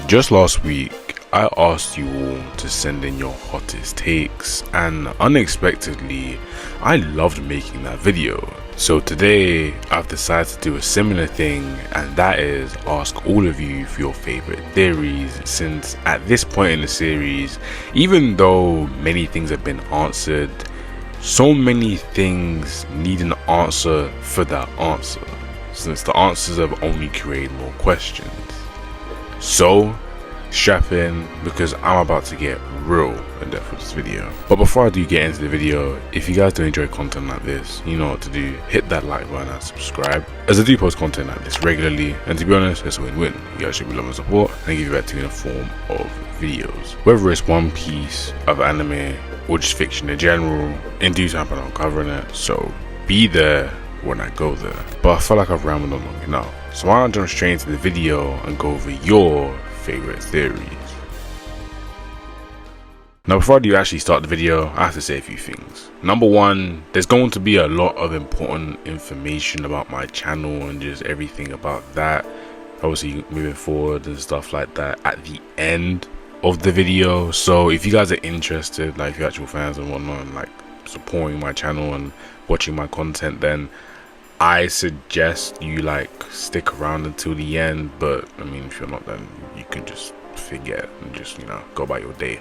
Just last week, I asked you all to send in your hottest takes, and unexpectedly, I loved making that video. So today, I've decided to do a similar thing, and that is ask all of you for your favorite theories, since at this point in the series, even though many things have been answered, so many things need an answer for that answer, since the answers have only created more questions. So strap in, because I'm about to get real in depth with this video. But before I do get into the video, if you guys do enjoy content like this, you know what to do. Hit that like button and subscribe, as I do post content like this regularly, and to be honest, it's a win-win. You guys should be loving support and give you back to me in the form of videos, whether it's one piece of anime or just fiction in general. In due time I'm covering it, so be there when I go there. But I feel like I've rambled on long enough, so why not jump straight into the video and go over your favorite theories. Now before I do actually start the video, I have to say a few things. Number one, there's going to be a lot of important information about my channel and just everything about that, obviously moving forward and stuff like that, at the end of the video. So if you guys are interested, like if you're actual fans and whatnot, and like supporting my channel and watching my content, then I suggest you like stick around until the end. But I mean, if you're not, then you can just forget and just, you know, go about your day.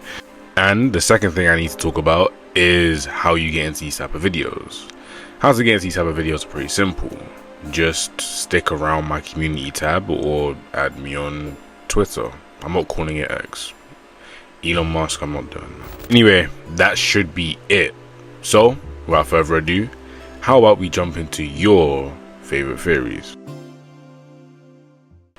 And the second thing I need to talk about is how you get into these type of videos. How to get into these type of videos is pretty simple. Just stick around my community tab or add me on Twitter. I'm not calling it X. Elon Musk, I'm not doing that. Anyway, that should be it. So without further ado, how about we jump into your favorite theories?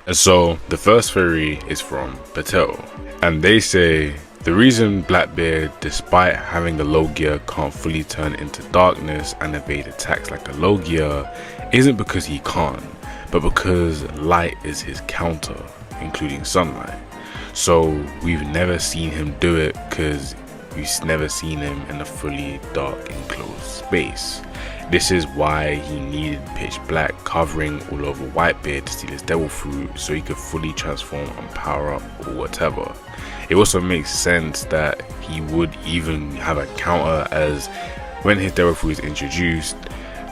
And so the first theory is from Patel, and they say the reason Blackbeard, despite having the Logia, can't fully turn into darkness and evade attacks like a Logia isn't because he can't, but because light is his counter, including sunlight. So we've never seen him do it because we've never seen him in a fully dark enclosed space. This is why he needed pitch black covering all over Whitebeard to steal his devil fruit so he could fully transform and power up or whatever. It also makes sense that he would even have a counter, as when his devil fruit is introduced,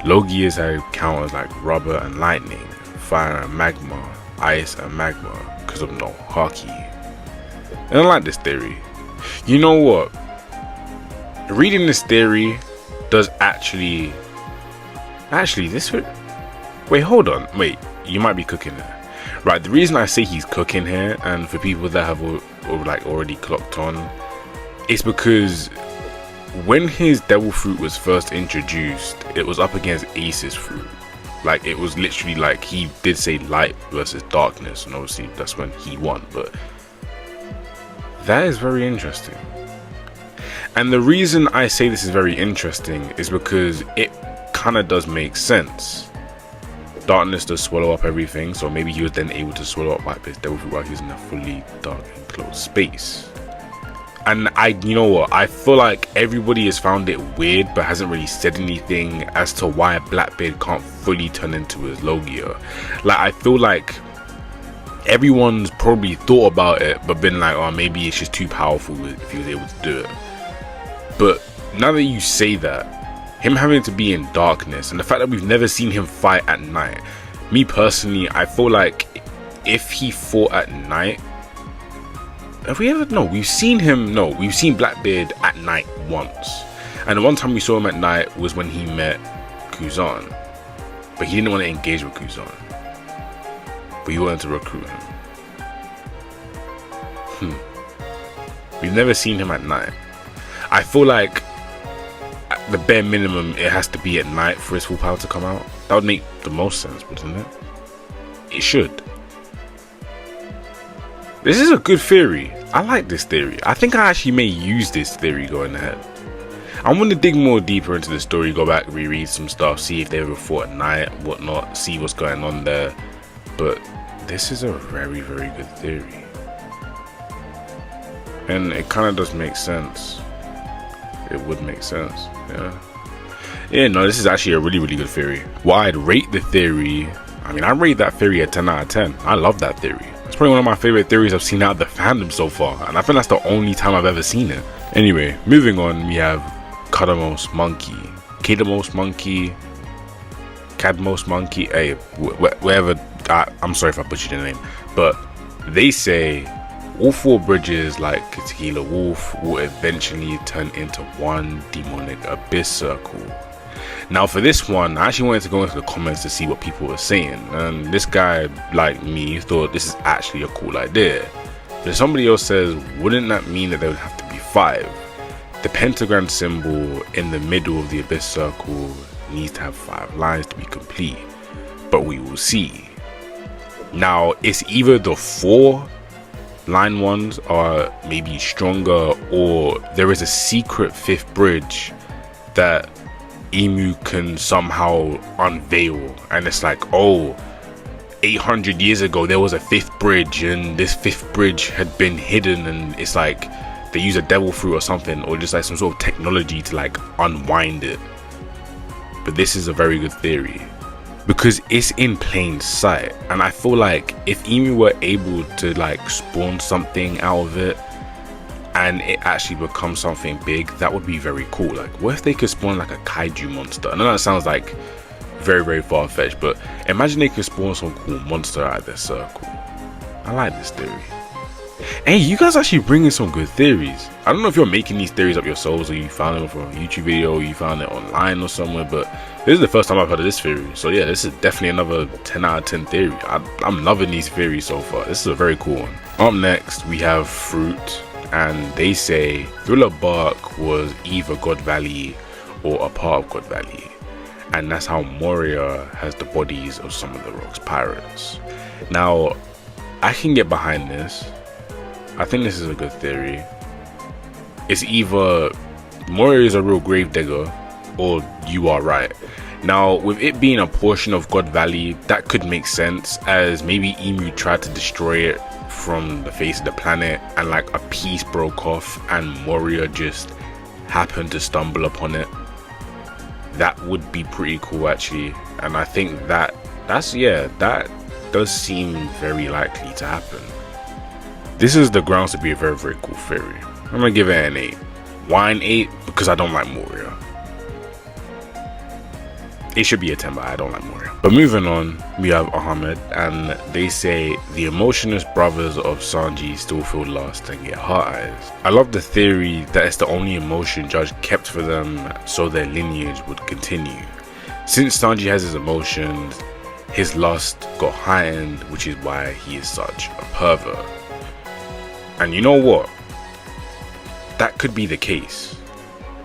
Logias have counters like rubber and lightning, fire and magma, ice and magma, because of no Haki. And I like this theory. You know what? Reading this theory does actually this would wait, hold on, wait, you might be cooking here, right? The reason I say he's cooking here, and for people that have already clocked on, it's because when his devil fruit was first introduced, it was up against Ace's fruit. Like, it was literally like, he did say light versus darkness, and obviously that's when he won. But that is very interesting. And the reason I say this is very interesting is because it kind of does make sense. Darkness does swallow up everything, so maybe he was then able to swallow up Whitebeard's devil fruit while he was in a fully dark enclosed space. And you know what, I feel like everybody has found it weird but hasn't really said anything as to why Blackbeard can't fully turn into his Logia. Like, I feel like everyone's probably thought about it but been like, oh, maybe it's just too powerful if he was able to do it. But now that you say that, him having to be in darkness and the fact that we've never seen him fight at night, me personally, I feel like if he fought at night, have we ever? No, we've seen Blackbeard at night once, and the one time we saw him at night was when he met Kuzan, but he didn't want to engage with Kuzan, but he wanted to recruit him. We've never seen him at night. I feel like at the bare minimum it has to be at night for his full power to come out. That would make the most sense, wouldn't it? It should. This is a good theory. I like this theory. I think I actually may use this theory going ahead. I want to dig more deeper into the story, go back, reread some stuff, see if they ever fought at night, whatnot, see what's going on there. But this is a very, very good theory. And it kind of does make sense. It would make sense, yeah, no, this is actually a really, really good theory. What I'd rate the theory, I mean, I rate that theory a 10 out of 10. I love that theory. It's probably one of my favorite theories I've seen out of the fandom so far, and I think that's the only time I've ever seen it. Anyway, moving on, we have Cadmos Monkey, hey, wherever, I'm sorry if I butchered your name, but they say all 4 bridges like Tequila Wolf will eventually turn into one demonic abyss circle. Now for this one, I actually wanted to go into the comments to see what people were saying, and this guy, like me, thought this is actually a cool idea. But somebody else says, wouldn't that mean that there would have to be 5? The pentagram symbol in the middle of the abyss circle needs to have 5 lines to be complete, but we will see. Now it's either the 4 line ones are maybe stronger, or there is a secret 5th bridge that Emu can somehow unveil, and it's like, oh, 800 years ago there was a 5th bridge, and this 5th bridge had been hidden, and it's like they use a devil fruit or something, or just like some sort of technology to like unwind it. But this is a very good theory because it's in plain sight, and I feel like if Emu were able to like spawn something out of it and it actually becomes something big, that would be very cool. Like, what if they could spawn like a kaiju monster? I know that sounds like very, very far-fetched, but imagine they could spawn some cool monster out of their circle. I like this theory. Hey, you guys actually bringing some good theories. I don't know if you're making these theories up yourselves, or you found them from a YouTube video, or you found it online or somewhere, but this is the first time I've heard of this theory. So yeah, this is definitely another 10 out of 10 theory. I'm loving these theories so far. This is a very cool one. Up next, we have Fruit, and they say Thriller Bark was either God Valley or a part of God Valley, and that's how Moria has the bodies of some of the Rock's pirates. Now, I can get behind this. I think this is a good theory. It's either Moria is a real gravedigger, or you are right. Now, with it being a portion of God Valley, that could make sense, as maybe Emu tried to destroy it from the face of the planet, and like a piece broke off and Moria just happened to stumble upon it. That would be pretty cool actually, and I think that does seem very likely to happen. This is the grounds to be a very, very cool theory. I'm gonna give it an 8. Why an 8? Because I don't like Moria. It should be a 10, but I don't like Moria. But moving on, we have Ahmed, and they say the emotionless brothers of Sanji still feel lost and get heart eyes. I love the theory that it's the only emotion Judge kept for them so their lineage would continue. Since Sanji has his emotions, his lust got heightened, which is why he is such a pervert. And you know what? That could be the case.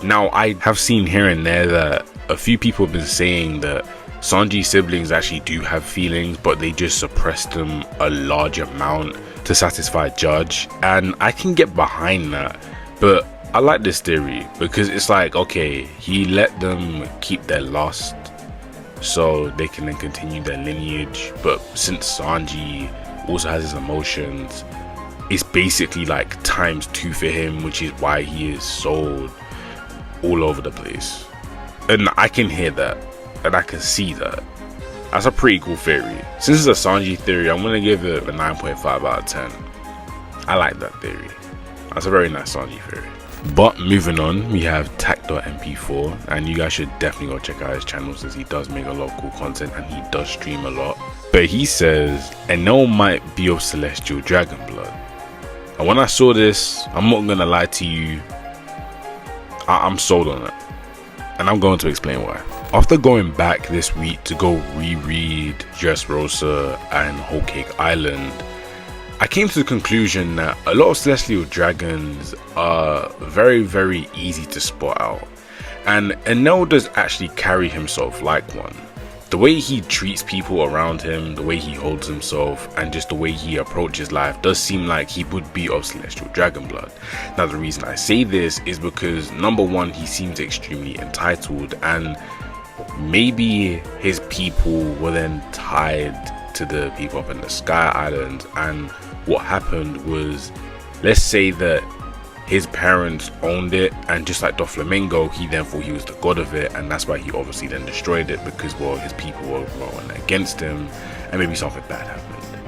Now, I have seen here and there that a few people have been saying that Sanji's siblings actually do have feelings, but they just suppress them a large amount to satisfy Judge, and I can get behind that. But I like this theory because it's like, okay, he let them keep their lust so they can then continue their lineage, but since Sanji also has his emotions, it's basically like ×2 for him, which is why he is so all over the place. And I can hear that, and I can see that. That's a pretty cool theory. Since it's a Sanji theory, I'm gonna give it a 9.5 out of 10. I like that theory. That's a very nice Sanji theory. But moving on, we have Tak.mp4, and you guys should definitely go check out his channel since he does make a lot of cool content and he does stream a lot. But he says Enel might be of celestial dragon blood. And when I saw this, I'm not gonna lie to you, I'm sold on it. And I'm going to explain why. After going back this week to go reread Dressrosa and Whole Cake Island, I came to the conclusion that a lot of celestial dragons are very, very easy to spot out. And Enel does actually carry himself like one. The way he treats people around him, the way he holds himself, and just the way he approaches life does seem like he would be of celestial dragon blood. Now the reason I say this is because number one, he seems extremely entitled, and maybe his people were then tied to the people up in the Sky Island, and what happened was, let's say that his parents owned it, and just like Doflamingo, he then thought he was the god of it, and that's why he obviously then destroyed it, because, well, his people were going against him and maybe something bad happened.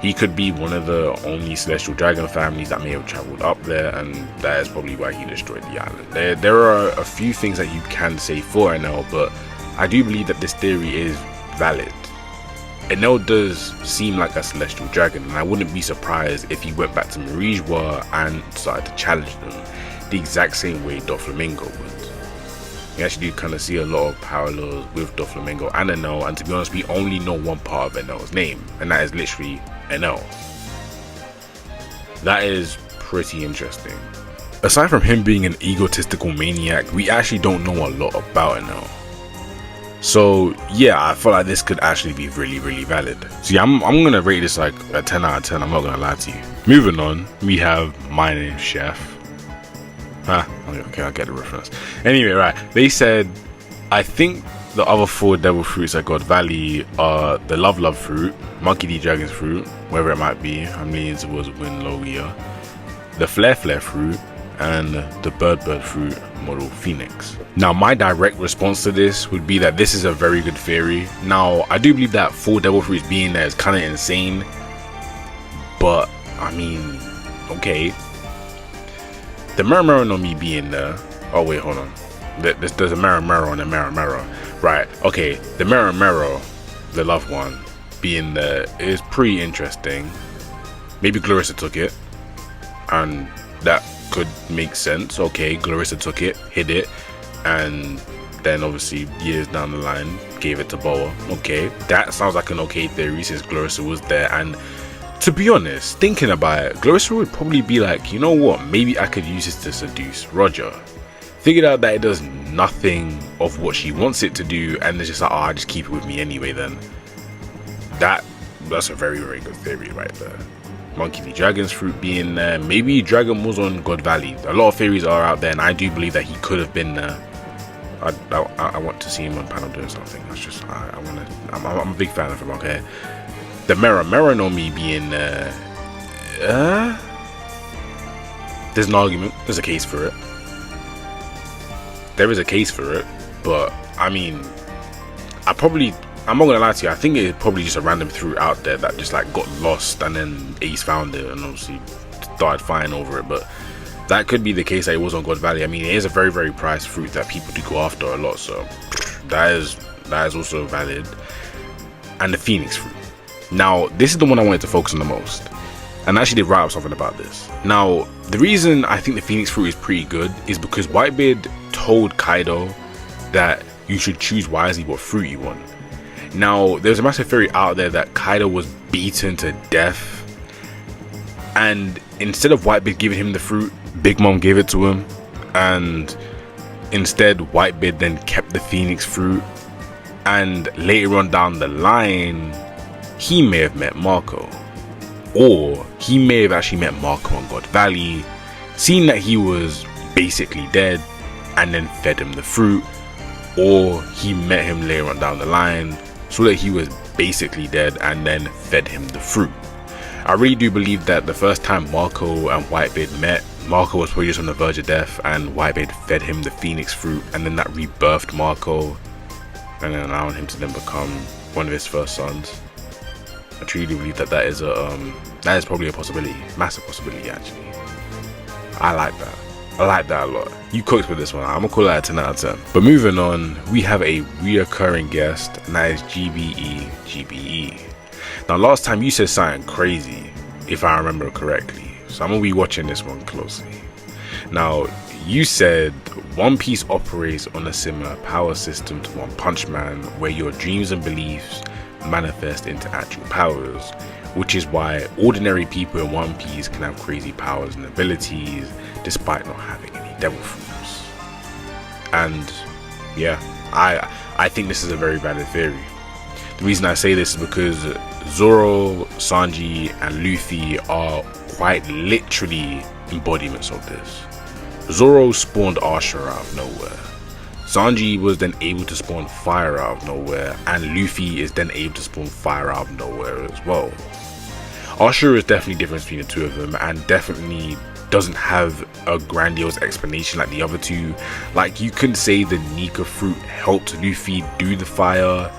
He could be one of the only celestial dragon families that may have traveled up there, and that is probably why he destroyed the island. There are a few things that you can say for Enel, but I do believe that this theory is valid. Enel does seem like a celestial dragon, and I wouldn't be surprised if he went back to Marijwa and started to challenge them the exact same way Doflamingo would. You actually do kind of see a lot of parallels with Doflamingo and Enel, and to be honest, we only know one part of Enel's name, and that is literally Enel. That is pretty interesting. Aside from him being an egotistical maniac, we actually don't know a lot about Enel. So yeah, I feel like this could actually be really valid. See, I'm gonna rate this like a 10 out of 10, I'm not gonna lie to you. Moving on, we have My Name's Chef. Okay, I get the reference. Anyway, right, they said, I think the other 4 devil fruits at God Valley are the Love fruit, Monkey D. Dragon's fruit, wherever it might be, I'm leaning towards Win Logia, the Flare fruit, and the Bird fruit model Phoenix. Now, my direct response to this would be that this is a very good theory. Now, I do believe that 4 devil fruits being there is kind of insane, but I mean, okay. The Mirror no Mi being there. Oh wait, hold on. There's a Mirror and a Mirror. Right, okay. The Mirror, the love one, being there is pretty interesting. Maybe Clarissa took it, and that could make sense. Okay, Clarissa took it, hid it, and then obviously years down the line gave it to Boa. Okay, that sounds like an okay theory since Clarissa was there. And to be honest, thinking about it, Clarissa would probably be like, you know what, maybe I could use this to seduce Roger. Figured out that it does nothing of what she wants it to do, and it's just like, oh, I'll just keep it with me anyway then. That's a very good theory right there. Monkey D. Dragon's fruit being there. Maybe Dragon was on God Valley. A lot of theories are out there, and I do believe that he could have been there. I want to see him on panel doing something. That's just, I'm a big fan of him, okay? The Mirror no Mi being there. There's an argument. There's a case for it. There is a case for it, but I mean, I'm not gonna lie to you, I think it's probably just a random fruit out there that just like got lost, and then Ace found it and obviously started fighting over it. But that could be the case that it was on God Valley. I mean, it is a very priced fruit that people do go after a lot, so that is also valid. And the Phoenix fruit. Now, this is the one I wanted to focus on the most, and I actually did write up something about this. Now, the reason I think the Phoenix fruit is pretty good is because Whitebeard told Kaido that you should choose wisely what fruit you want. Now, there's a massive theory out there that Kaido was beaten to death, and instead of Whitebeard giving him the fruit, Big Mom gave it to him, and instead Whitebeard then kept the Phoenix fruit, and later on down the line, he may have met Marco, or he may have actually met Marco on God Valley, seen that he was basically dead, and then fed him the fruit, or he met him later on down the line, so that he was basically dead and then fed him the fruit. I really do believe that the first time Marco and Whitebeard met, Marco was probably just on the verge of death, and Whitebeard fed him the Phoenix fruit, and then that rebirthed Marco, and then allowing him to then become one of his first sons. I truly believe that that is probably a possibility, massive possibility actually. I like that. I like that a lot. You cooked with this one. I'm gonna call that a 10 out of 10. But moving on, we have a reoccurring guest, and that is GBE. Now, last time you said something crazy, if I remember correctly. So I'm gonna be watching this one closely. Now, you said One Piece operates on a similar power system to One Punch Man, where your dreams and beliefs manifest into actual powers, which is why ordinary people in One Piece can have crazy powers and abilities despite not having any devil fruits. And yeah, I think this is a very valid theory. The reason I say this is because Zoro, Sanji, and Luffy are quite literally embodiments of this. Zoro spawned Ashura out of nowhere. Sanji was then able to spawn fire out of nowhere, and Luffy is then able to spawn fire out of nowhere as well. Ashura is definitely different between the two of them, and definitely doesn't have a grandiose explanation like the other two. Like, you could say the Nika fruit helped Luffy do the fire,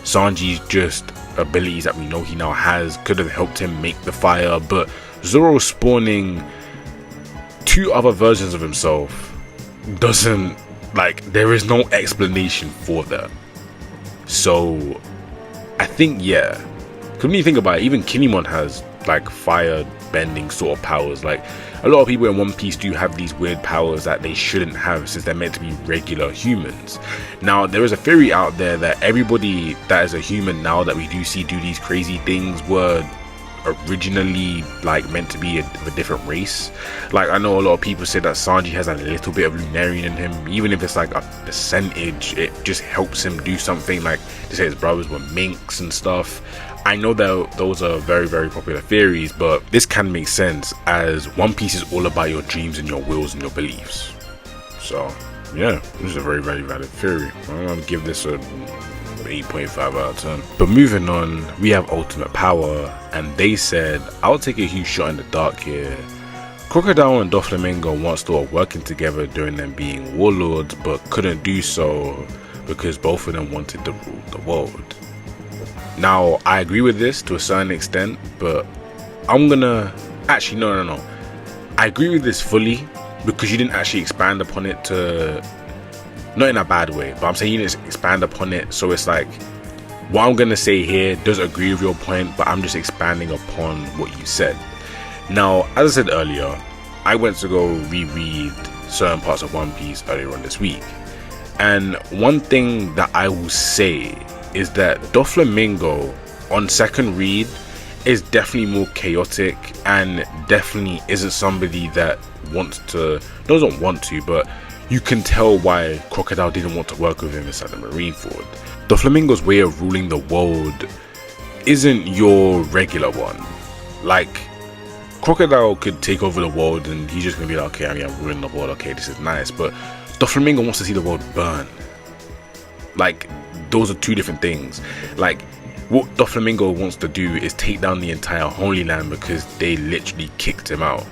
Sanji's just abilities that we know he now has could have helped him make the fire, but Zoro spawning 2 other versions of himself doesn't, like, there is no explanation for that. So I think, yeah, because when you think about it, even Kinemon has like fire bending sort of powers. Like, a lot of people in One Piece do have these weird powers that they shouldn't have, since they're meant to be regular humans. Now, there is a theory out there that everybody that is a human now that we do see do these crazy things were originally like meant to be of a different race. Like, I know a lot of people say that Sanji has a little bit of Lunarian in him, even if it's like a percentage, it just helps him do something. Like, they say his brothers were minks and stuff. I know that those are very, very popular theories, but this can make sense, as One Piece is all about your dreams and your wills and your beliefs. So yeah, this is a very, very valid theory. I'm gonna give this a 8.5 out of 10. But moving on, we have Ultimate Power, and they said, I'll take a huge shot in the dark here. Crocodile and Doflamingo once thought of working together during them being warlords, but couldn't do so because both of them wanted to rule the world. Now, I agree with this to a certain extent, but I'm gonna actually no. I agree with this fully because you didn't actually expand upon it to, not in a bad way, but I'm saying you didn't expand upon it. So it's like, what I'm gonna say here does agree with your point, but I'm just expanding upon what you said. Now, as I said earlier, I went to go reread certain parts of One Piece earlier on this week, and one thing that I will say is that Doflamingo on second read is definitely more chaotic and definitely isn't somebody that doesn't want to, but you can tell why Crocodile didn't want to work with him inside the Marineford. Doflamingo's way of ruling the world isn't your regular one. Like, Crocodile could take over the world and he's just gonna be like, okay, I'm ruling the world, okay, this is nice, but Doflamingo wants to see the world burn. Like, those are 2 different things. Like, what Doflamingo wants to do is take down the entire Holy Land because they literally kicked him out.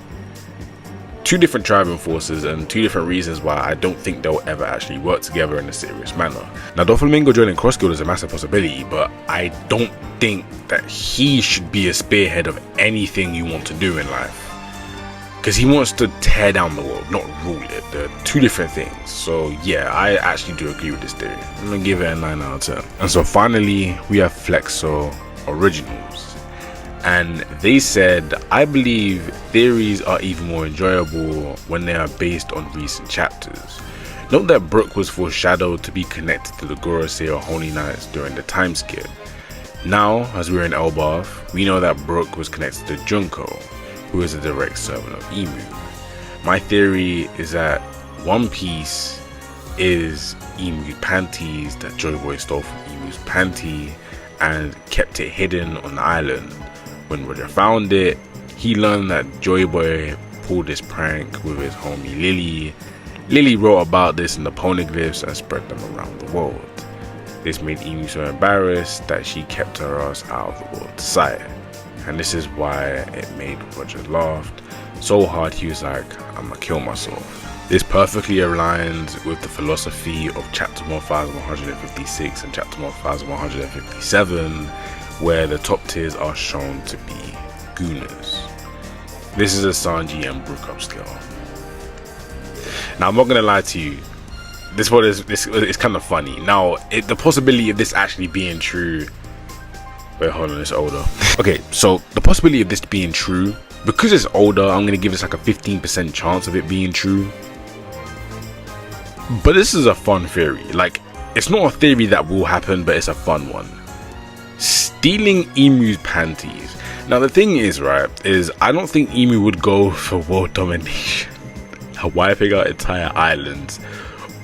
2 different driving forces and 2 different reasons why I don't think they'll ever actually work together in a serious manner. Now, Doflamingo joining Cross Guild is a massive possibility, but I don't think that he should be a spearhead of anything you want to do in life, because he wants to tear down the world, not rule it. They're 2 different things. So yeah, I actually do agree with this theory. I'm gonna give it a 9 out of 10. And so finally, we have Flexo Originals, and they said, I believe theories are even more enjoyable when they are based on recent chapters. Note that Brook was foreshadowed to be connected to the Gorosei Holy Knights during the time skip. Now, as we're in Elbaf, we know that Brook was connected to Junko, who is a direct servant of Emu. My theory is that One Piece is Emu's panties that Joy Boy stole from Emu's panty and kept it hidden on the island. When Roger found it, he learned that Joy Boy pulled this prank with his homie Lily. Lily wrote about this in the poneglyphs and spread them around the world. This made Emu so embarrassed that she kept her ass out of the world's sight. And this is why it made Roger laugh so hard he was like, I'm gonna kill myself. This perfectly aligns with the philosophy of chapter 1156 and chapter 1157, where the top tiers are shown to be gooners. This is a Sanji and Brook upscale. Now, I'm not gonna lie to you, this one is kind of funny. Now, the possibility of this actually being true, wait, hold on, it's older. Okay, so the possibility of this being true, because it's older, I'm gonna give this like a 15% chance of it being true. But this is a fun theory. Like, it's not a theory that will happen, but it's a fun one. Stealing Emu's panties. Now, the thing is, right, is I don't think Emu would go for world domination, wiping out entire islands,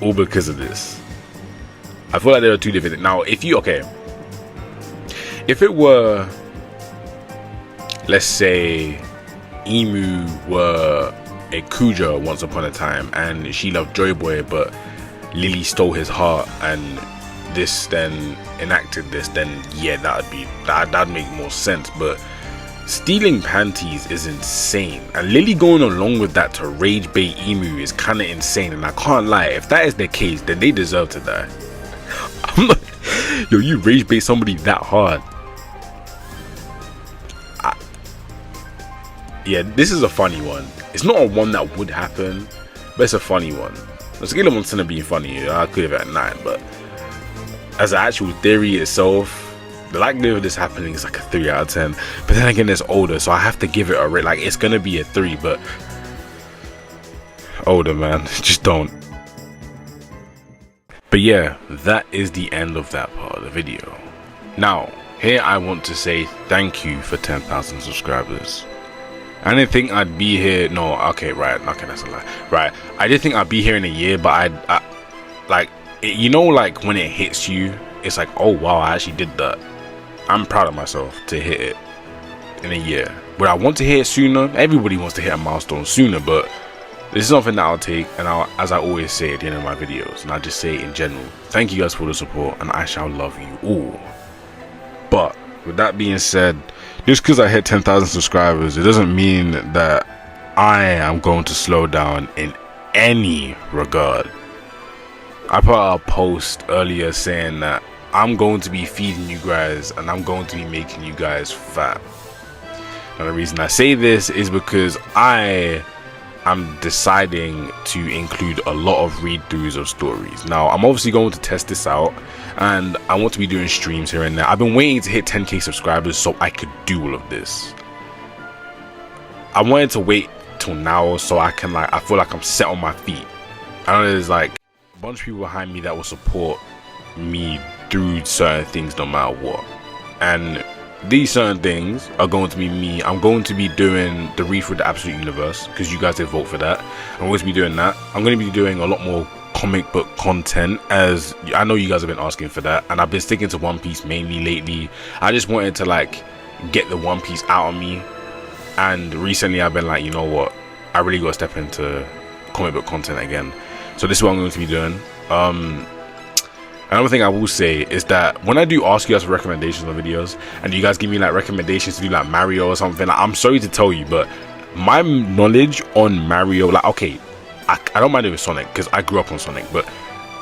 all because of this. I feel like there are 2 different things. Now, if it were, let's say, Emu were a Kuja once upon a time and she loved Joy Boy, but Lily stole his heart and this then enacted this, then yeah, that'd make more sense. But stealing panties is insane, and Lily going along with that to rage bait Emu is kind of insane. And I can't lie, if that is the case, then they deserve to die. Yo, you rage bait somebody that hard. Yeah, this is a funny one. It's not a one that would happen, but it's a funny one. On a scale of 1 to 10 being funny, I could have at 9, but as an actual theory itself, the likelihood of this happening is like a 3 out of 10. But then again, it's older, so I have to give it a rate. Like, it's gonna be a 3, but older, man. Just don't. But yeah, that is the end of that part of the video. Now, here I want to say thank you for 10,000 subscribers. I didn't think I'd be here. No, okay, right. Okay, that's a lie. Right. I did think I'd be here in a year, but I like, you know, like when it hits you, it's like, oh wow, I actually did that. I'm proud of myself to hit it in a year. But I want to hit it sooner. Everybody wants to hit a milestone sooner, but this is something that I'll take, and as I always say at the end of my videos, and I just say it in general, thank you guys for the support, and I shall love you all. But with that being said, just because I hit 10,000 subscribers, it doesn't mean that I am going to slow down in any regard. I put out a post earlier saying that I'm going to be feeding you guys, and I'm going to be making you guys fat. And the reason I say this is because I am deciding to include a lot of read-throughs of stories. Now, I'm obviously going to test this out, and I want to be doing streams here and there. I've been waiting to hit 10k subscribers so I could do all of this. I wanted to wait till now so I can, like, I feel like I'm set on my feet. I know there's like a bunch of people behind me that will support me through certain things no matter what, and these certain things are going to be me. I'm going to be doing the Read Through the Absolute Universe because you guys did vote for that. I'm going to be doing that. I'm going to be doing a lot more comic book content, as I know you guys have been asking for that, and I've been sticking to One Piece mainly lately. I just wanted to like get the One Piece out of me, and recently I've been like, you know what, I really got to step into comic book content again. So this is what I'm going to be doing. Another thing I will say is that when I do ask you guys for recommendations on videos, and you guys give me like recommendations to do like Mario or something, like, I'm sorry to tell you, but my knowledge on Mario, like, okay, I don't mind it with Sonic because I grew up on Sonic, but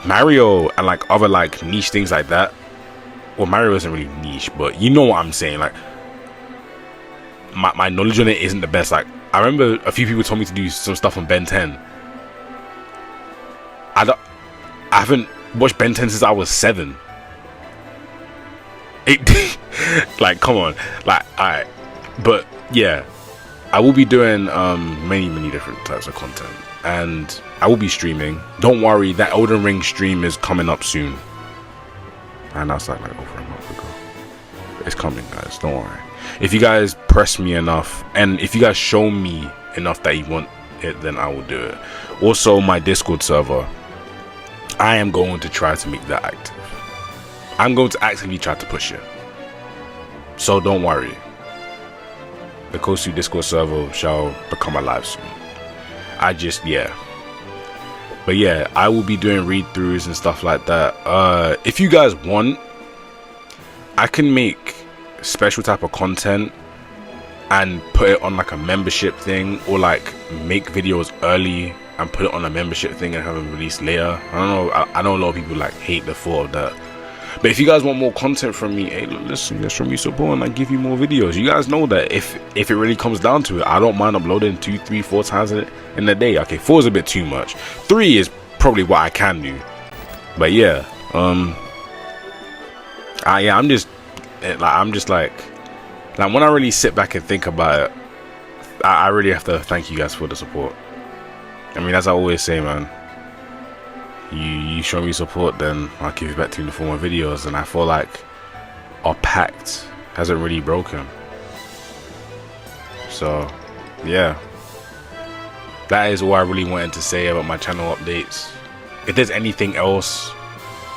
Mario and like other like niche things like that, well, Mario isn't really niche, but you know what I'm saying, like my knowledge on it isn't the best. Like, I remember a few people told me to do some stuff on Ben 10. I haven't watched Ben 10 since I was 7. Like, come on, like, alright. But yeah, I will be doing many different types of content, and I will be streaming. Don't worry, that Elden Ring stream is coming up soon, and that's like over a month ago. It's coming, guys, don't worry. If you guys press me enough, and if you guys show me enough that you want it, then I will do it. Also, my Discord server, I am going to try to make that active. I'm going to actively try to push it. So don't worry. The Kosu Discord server shall become alive soon. Yeah. But yeah, I will be doing read-throughs and stuff like that. If you guys want, I can make special type of content and put it on like a membership thing, or like make videos early and put it on a membership thing and have it released later. I don't know, I know a lot of people like hate the thought of that, but if you guys want more content from me, hey, listen, just show me support and I give you more videos. You guys know that if it really comes down to it, I don't mind uploading 2, 3, 4 times in a day. Okay, 4 is a bit too much. 3 is probably what I can do. But yeah, I'm just like when I really sit back and think about it, I really have to thank you guys for the support. I mean, as I always say, man, you show me support, then I'll give you back to you in the form of videos, and I feel like our pact hasn't really broken. So yeah, that is all I really wanted to say about my channel updates. If there's anything else,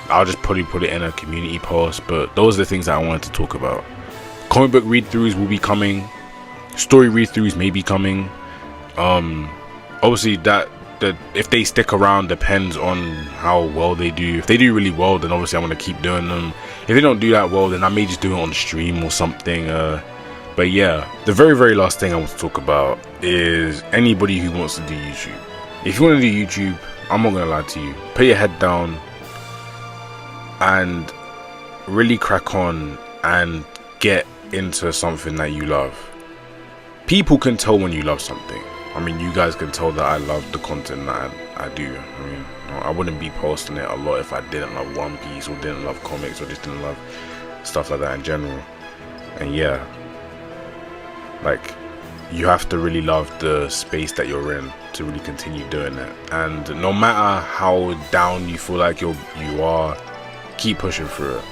I'll just probably put it in a community post, but those are the things that I wanted to talk about. Comic book read-throughs will be coming, story read-throughs may be coming. Obviously that if they stick around depends on how well they do. If they do really well, then obviously I'm going to keep doing them. If they don't do that well, then I may just do it on stream or something. But yeah, the very last thing I want to talk about is anybody who wants to do YouTube. If you want to do YouTube, I'm not going to lie to you, put your head down and really crack on and get into something that you love. People can tell when you love something. I mean, you guys can tell that I love the content that I do. I mean, I wouldn't be posting it a lot if I didn't love One Piece or didn't love comics or just didn't love stuff like that in general. And yeah, like, you have to really love the space that you're in to really continue doing it. And no matter how down you feel like you are, keep pushing through it.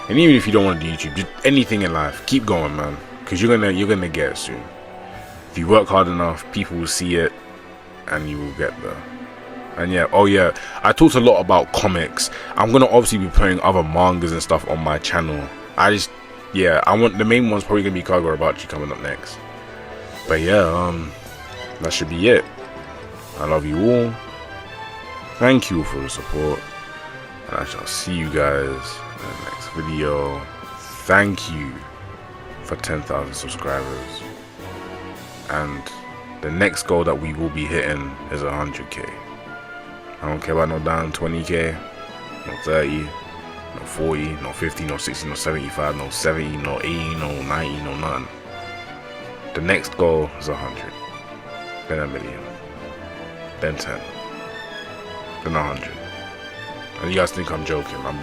And even if you don't want to do YouTube, just anything in life, keep going, man, because you're gonna get it soon. If you work hard enough, people will see it and you will get there. And yeah, oh yeah, I talked a lot about comics. I'm gonna obviously be putting other mangas and stuff on my channel. I want the main one's probably gonna be Kagurabachi coming up next. But yeah, that should be it. I love you all. Thank you for the support, and I shall see you guys in the next video. Thank you for 10,000 subscribers, and the next goal that we will be hitting is 100k. I don't care about no down 20k, no 30, no 40, no 50, no 60, no 75, no 70, no 80, no 90, no nothing. The next goal is 100, then 1 million, then 10, then 100. And you guys think I'm joking? I'm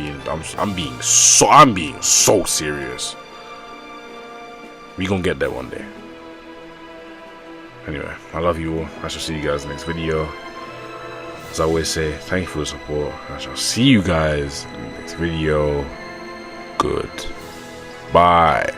being so serious. We gonna get there one day. Anyway, I love you all. I shall see you guys in the next video. As I always say, thank you for the support. I shall see you guys in the next video. Good. Bye.